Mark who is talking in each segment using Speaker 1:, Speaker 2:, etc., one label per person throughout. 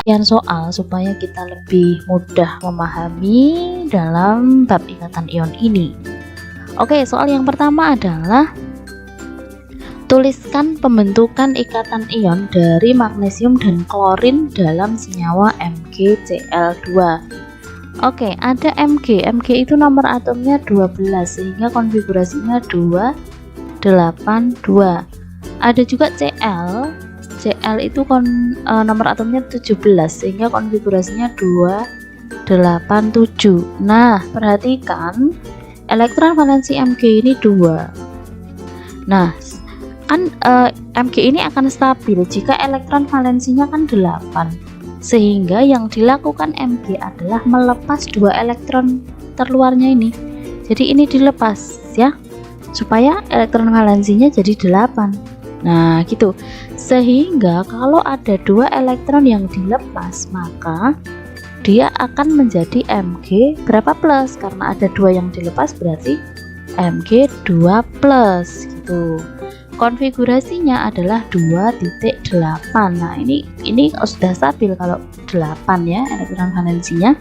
Speaker 1: latihan soal supaya kita lebih mudah memahami dalam bab ikatan ion ini. Oke, soal yang pertama adalah tuliskan pembentukan ikatan ion dari magnesium dan klorin dalam senyawa MgCl2. Oke, ada Mg. Mg itu nomor atomnya 12 sehingga konfigurasinya 282. Ada juga Cl. Cl itu nomor atomnya 17 sehingga konfigurasinya 287. Nah, perhatikan elektron valensi Mg ini 2. Nah, kan Mg ini akan stabil jika elektron valensinya kan 8. Sehingga yang dilakukan Mg adalah melepas 2 elektron terluarnya ini. Jadi ini dilepas ya, supaya elektron valensinya jadi 8. Nah gitu. Sehingga kalau ada 2 elektron yang dilepas, maka dia akan menjadi Mg berapa plus? Karena ada 2 yang dilepas berarti Mg 2 plus gitu. Konfigurasinya adalah 2.8. Nah, ini sudah stabil kalau 8 ya elektron valensinya.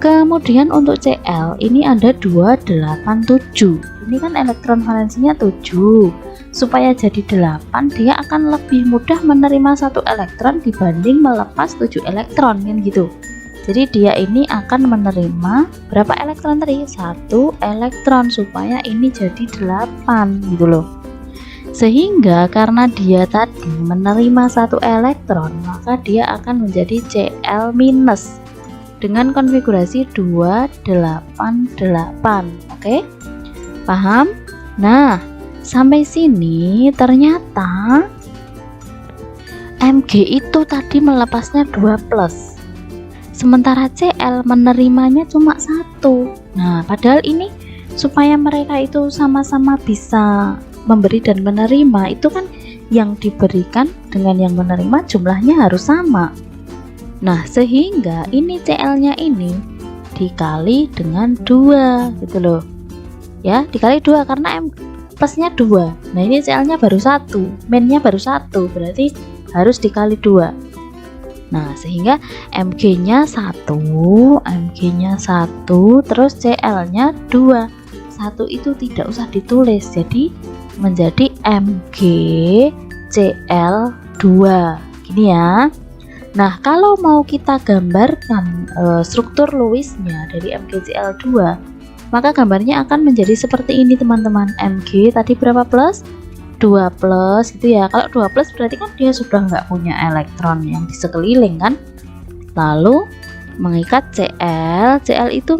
Speaker 1: Kemudian untuk Cl ini ada 287. Ini kan elektron valensinya 7. Supaya jadi 8, dia akan lebih mudah menerima 1 elektron dibanding melepas 7 elektron kan gitu. Jadi dia ini akan menerima berapa elektron tadi? 1 elektron supaya ini jadi 8 gitu loh. Sehingga karena dia tadi menerima 1 elektron, maka dia akan menjadi Cl- dengan konfigurasi 288. Oke? Paham? Nah, sampai sini ternyata Mg itu tadi melepasnya 2 plus. Sementara Cl menerimanya cuma 1. Nah, padahal ini supaya mereka itu sama-sama bisa memberi dan menerima, itu kan yang diberikan dengan yang menerima jumlahnya harus sama. Nah, sehingga ini Cl-nya ini dikali dengan 2 gitu loh. Ya, dikali 2 karena M plusnya 2. Nah, ini Cl-nya baru 1, min-nya baru 1, berarti harus dikali 2. Nah, sehingga Mg-nya 1, Mg-nya 1, terus Cl-nya 2. 1 itu tidak usah ditulis, jadi menjadi MgCl2 gini ya. Nah, kalau mau kita gambarkan struktur Lewisnya dari MgCl2, maka gambarnya akan menjadi seperti ini teman-teman. Mg tadi berapa plus? 2 plus gitu ya. Kalau 2 plus berarti kan dia sudah nggak punya elektron yang di sekeliling kan. Lalu mengikat Cl. Cl itu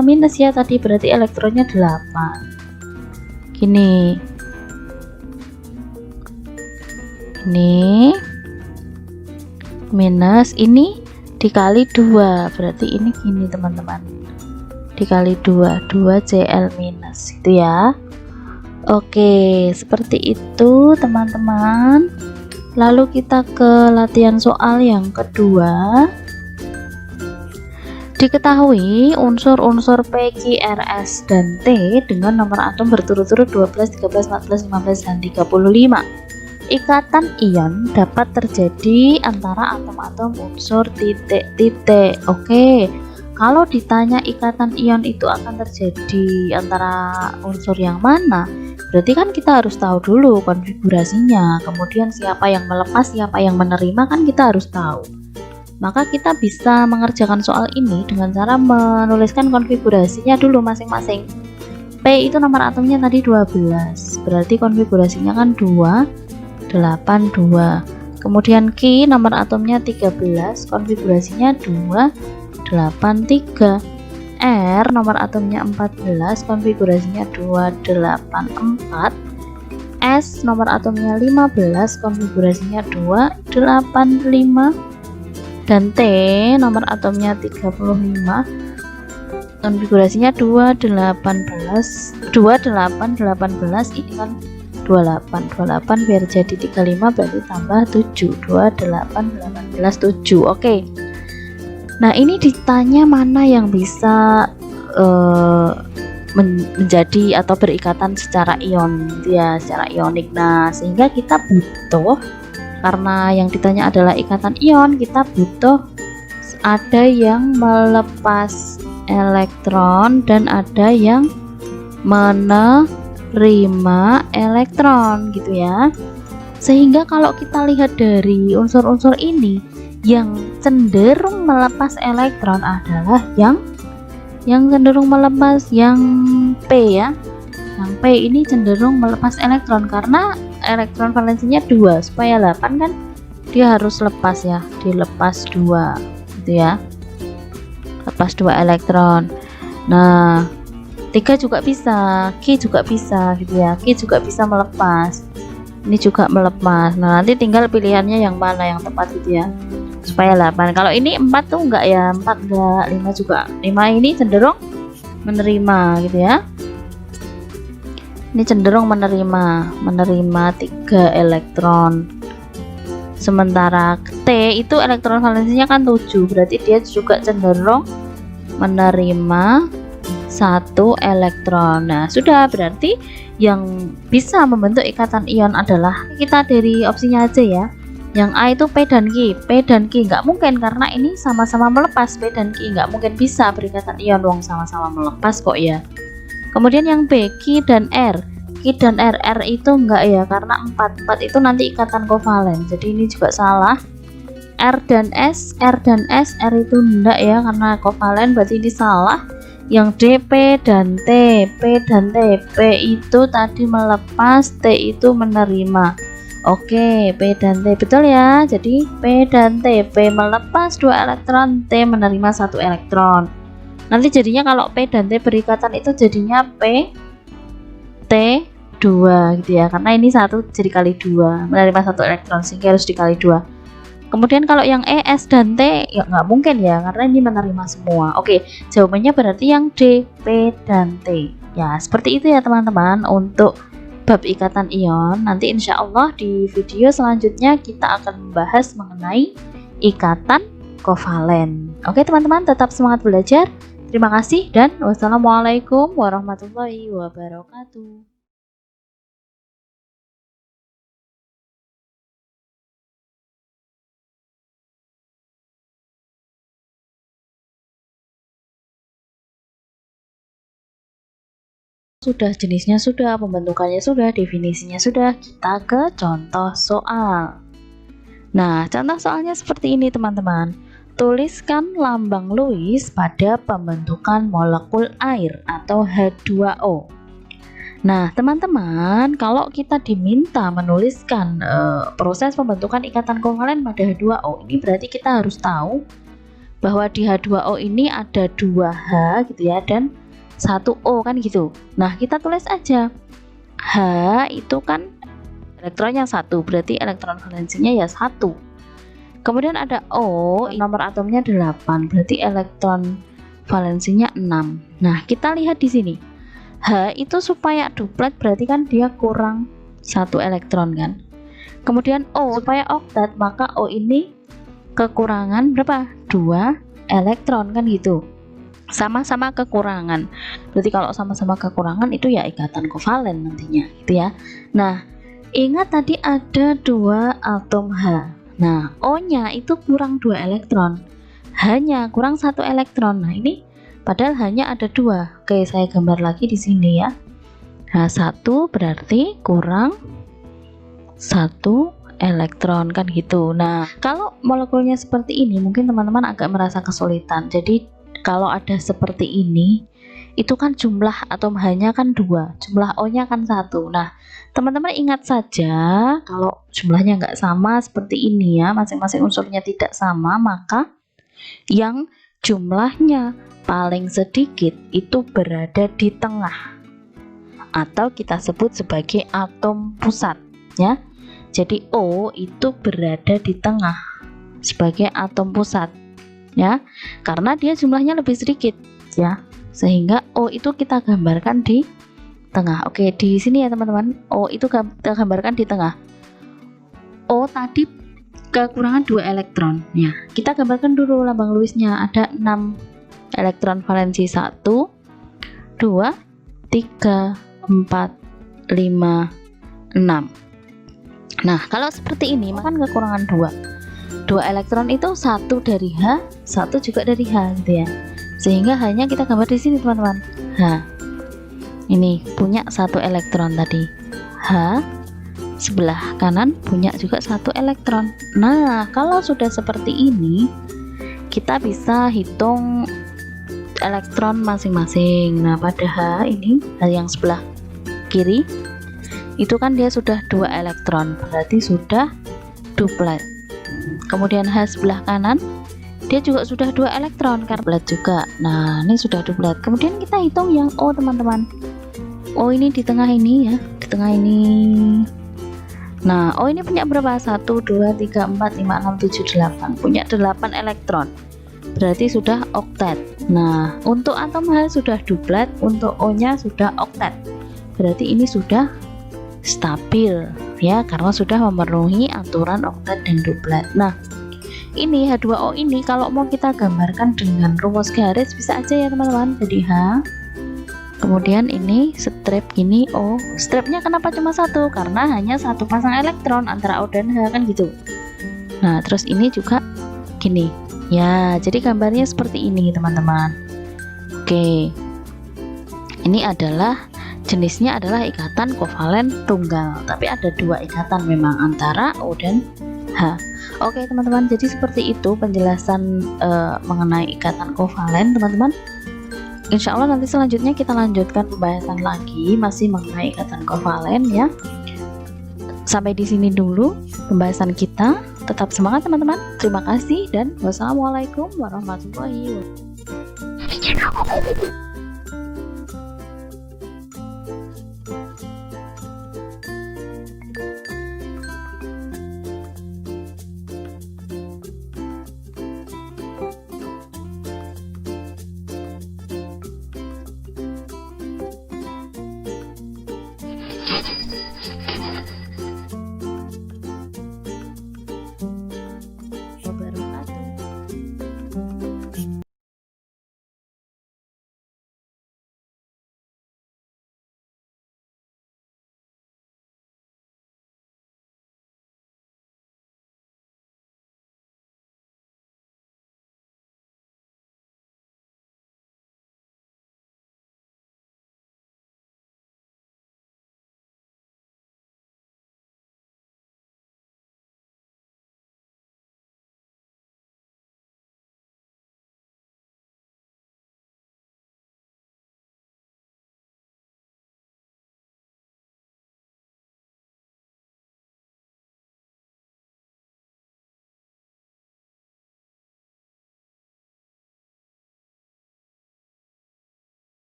Speaker 1: minus ya tadi, berarti elektronnya 8 gini. Ini minus, ini dikali 2, berarti ini gini teman-teman, dikali 2 Cl minus gitu ya. Oke, seperti itu teman-teman. Lalu kita ke latihan soal yang kedua. Diketahui unsur-unsur P, Q, R, S, dan T dengan nomor atom berturut-turut 12, 13, 14, 15, dan 35. Ikatan ion dapat terjadi antara atom-atom unsur titik-titik. Oke, kalau ditanya ikatan ion itu akan terjadi antara unsur yang mana, berarti kan kita harus tahu dulu konfigurasinya. Kemudian siapa yang melepas, siapa yang menerima kan kita harus tahu. Maka kita bisa mengerjakan soal ini dengan cara menuliskan konfigurasinya dulu masing-masing. P itu nomor atomnya tadi 12, berarti konfigurasinya kan 282. Kemudian Q nomor atomnya 13, konfigurasinya 283. R nomor atomnya 14, konfigurasinya 284. S nomor atomnya 15, konfigurasinya 285. Dan T nomor atomnya 35, konfigurasinya 2818. Ini kan 28 biar jadi 35 berarti tambah 7, 28 18 7. Oke. Nah, ini ditanya mana yang bisa menjadi atau berikatan secara ion ya, secara ionik. Nah, sehingga kita butuh karena yang ditanya adalah ikatan ion, kita butuh ada yang melepas elektron dan ada yang menerima elektron gitu ya. Sehingga kalau kita lihat dari unsur-unsur ini, yang cenderung melepas elektron adalah yang cenderung melepas yang P ya. Yang P ini cenderung melepas elektron karena elektron valensinya 2, supaya 8 kan dia harus lepas ya, dilepas 2 gitu ya. Lepas 2 elektron. Nah, 3 juga bisa, Q juga bisa gitu ya. Q juga bisa melepas. Ini juga melepas. Nah, nanti tinggal pilihannya yang mana yang tepat gitu ya. Supaya 8. Kalau ini 4 tuh enggak ya, 4 enggak, 5 juga. 5 ini cenderung menerima gitu ya. Ini cenderung menerima 3 elektron. Sementara T itu elektron valensinya kan 7, berarti dia juga cenderung menerima 1 elektron. Nah, sudah, berarti yang bisa membentuk ikatan ion adalah kita dari opsinya aja ya. Yang A itu P dan Q. P dan Q nggak mungkin karena ini sama-sama melepas. P dan Q nggak mungkin bisa berikatan ion, wong sama-sama melepas kok ya. Kemudian yang B, Q dan R. Q dan R, R itu enggak ya karena 4 itu nanti ikatan kovalen, jadi ini juga salah. R dan S, R itu enggak ya karena kovalen, berarti ini salah. Yang D, P dan T, P itu tadi melepas, T itu menerima. Oke, P dan T betul ya, jadi P dan T, P melepas 2 elektron, T menerima 1 elektron. Nanti jadinya kalau P dan T berikatan itu jadinya P T 2 gitu ya, karena ini 1 jadi kali 2 menerima 1 elektron sehingga harus dikali 2. Kemudian kalau yang E, S dan T ya nggak mungkin ya karena ini menerima semua. Oke, jawabannya berarti yang D, P dan T ya. Seperti itu ya teman-teman untuk bab ikatan ion. Nanti insya Allah di video selanjutnya kita akan membahas mengenai ikatan kovalen. Oke teman-teman, tetap semangat belajar. Terima kasih dan wassalamualaikum warahmatullahi wabarakatuh. Sudah, jenisnya sudah, pembentukannya sudah, definisinya sudah, kita ke contoh soal. Nah, contoh soalnya seperti ini teman-teman. Tuliskan lambang Lewis pada pembentukan molekul air atau H2O. Nah, teman-teman, kalau kita diminta menuliskan proses pembentukan ikatan kovalen pada H2O, ini berarti kita harus tahu bahwa di H2O ini ada 2H gitu ya, dan 1O kan gitu. Nah, kita tulis aja H itu kan elektronnya 1, berarti elektron valensinya ya 1. Kemudian ada O, nomor atomnya 8, berarti elektron valensinya 6. Nah, kita lihat di sini. H itu supaya duplet berarti kan dia kurang 1 elektron kan. Kemudian O supaya oktat, maka O ini kekurangan berapa? 2 elektron kan gitu. Sama-sama kekurangan, berarti kalau sama-sama kekurangan itu ya ikatan kovalen nantinya gitu ya. Nah, ingat tadi ada 2 atom H. Nah, O nya itu kurang 2 elektron, H nya kurang 1 elektron. Nah, ini padahal hanya ada 2. Oke, saya gambar lagi di sini ya. H1 berarti kurang 1 elektron kan gitu. Nah, kalau molekulnya seperti ini mungkin teman-teman agak merasa kesulitan. Jadi kalau ada seperti ini, itu kan jumlah atom H-nya kan 2, jumlah O-nya kan 1. Nah, teman-teman ingat saja kalau jumlahnya nggak sama seperti ini ya, masing-masing unsurnya tidak sama, maka yang jumlahnya paling sedikit itu berada di tengah, atau kita sebut sebagai atom pusat ya. Jadi O itu berada di tengah sebagai atom pusat ya, karena dia jumlahnya lebih sedikit ya, sehingga O itu kita gambarkan di tengah. Oke, di sini ya teman-teman, O itu kita gambarkan di tengah. O tadi kekurangan 2 elektron ya, kita gambarkan dulu lambang Lewisnya. Ada 6 elektron valensi, 1 2 3 4 5 6. Nah, kalau seperti ini maka kekurangan dua elektron itu, satu dari H, satu juga dari H gitu ya. Sehingga hanya kita gambar di sini teman-teman. H. Ini punya satu elektron tadi. H sebelah kanan punya juga satu elektron. Nah, kalau sudah seperti ini, kita bisa hitung elektron masing-masing. Nah, pada H ini, H yang sebelah kiri itu kan dia sudah 2 elektron, berarti sudah duplet. Kemudian H sebelah kanan dia juga sudah 2 elektron, karena duplet juga. Nah, ini sudah duplet. Kemudian kita hitung yang O teman-teman. O ini di tengah ini ya, di tengah ini. Nah, O ini punya berapa? 1, 2, 3, 4, 5, 6, 7, 8. Punya 8 elektron. Berarti sudah oktet. Nah, untuk atom H sudah duplet, untuk O-nya sudah oktet. Berarti ini sudah stabil ya, karena sudah memenuhi aturan oktet dan duplet. Nah, ini H2O ini kalau mau kita gambarkan dengan rumus garis bisa aja ya teman-teman. Jadi H, kemudian ini strip gini O. Stripnya kenapa cuma satu? Karena hanya satu pasang elektron antara O dan H kan gitu. Nah, terus ini juga gini ya, jadi gambarnya seperti ini teman-teman. Oke, ini adalah jenisnya adalah ikatan kovalen tunggal, tapi ada 2 ikatan memang antara O dan H. Oke teman-teman, jadi seperti itu penjelasan mengenai ikatan kovalen teman-teman. Insya Allah nanti selanjutnya kita lanjutkan pembahasan lagi masih mengenai ikatan kovalen ya. Sampai di sini dulu pembahasan kita. Tetap semangat teman-teman. Terima kasih dan wassalamualaikum warahmatullahi wabarakatuh.